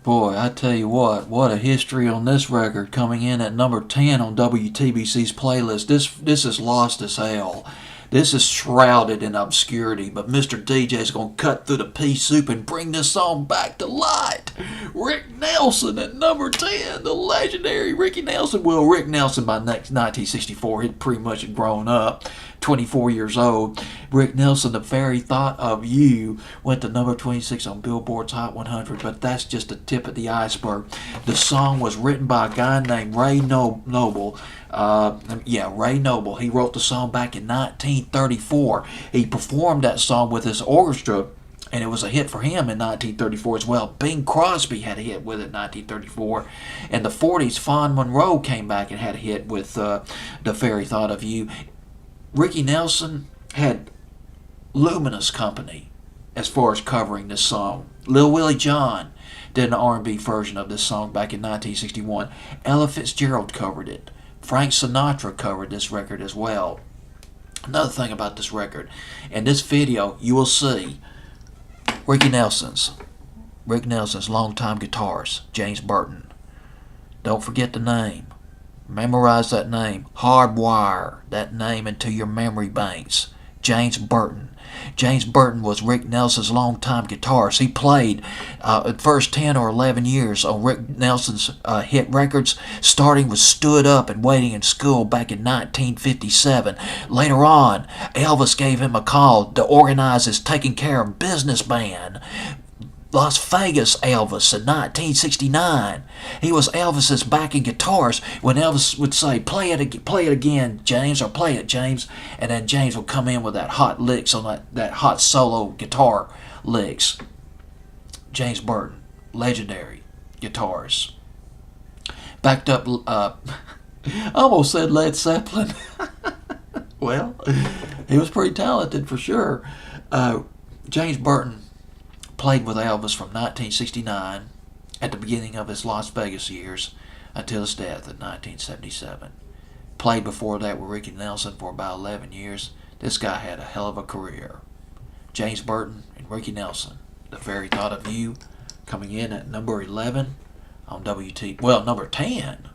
Boy, I tell you what a history on this record, coming in at number 10 on WTBC's playlist. This is lost as hell. This is shrouded in obscurity, but Mr. DJ's gonna cut through the pea soup and bring this song back to light. Rick Nelson at number 10, the legendary Ricky Nelson. Well, Rick Nelson by next 1964, he'd pretty much had grown up, 24 years old. Rick Nelson, The Very Thought of You, went to number 26 on Billboard's Hot 100, but that's just the tip of the iceberg. The song was written by a guy named Ray Noble. Ray Noble. He wrote the song back in 1934. He performed that song with his orchestra, and it was a hit for him in 1934 as well. Bing Crosby had a hit with it in 1934. In the 40s, Fawn Monroe came back and had a hit with The Very Thought of You. Ricky Nelson had luminous company as far as covering this song. Lil Willie John did an R&B version of this song back in 1961. Ella Fitzgerald covered it. Frank Sinatra covered this record as well. Another thing about this record, in this video you will see Rick Nelson's longtime guitarist, James Burton. Don't forget the name. Memorize that name. Hardwire that name into your memory banks. James Burton. James Burton was Rick Nelson's longtime guitarist. He played the first 10 or 11 years on Rick Nelson's hit records, starting with Stood Up and Waiting in School back in 1957. Later on, Elvis gave him a call to organize his Taking Care of Business band. Las Vegas Elvis in 1969. He was Elvis's backing guitarist when Elvis would say, play it again, James, or play it, James. And then James would come in with that hot licks on that hot solo guitar licks. James Burton, legendary guitarist. Backed up, I almost said Led Zeppelin. Well, he was pretty talented for sure. James Burton played with Elvis from 1969 at the beginning of his Las Vegas years until his death in 1977. Played before that with Ricky Nelson for about 11 years. This guy had a hell of a career. James Burton and Ricky Nelson, The Very Thought of You, coming in at number 11 on number 10,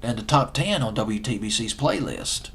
and the top 10 on WTBC's playlist.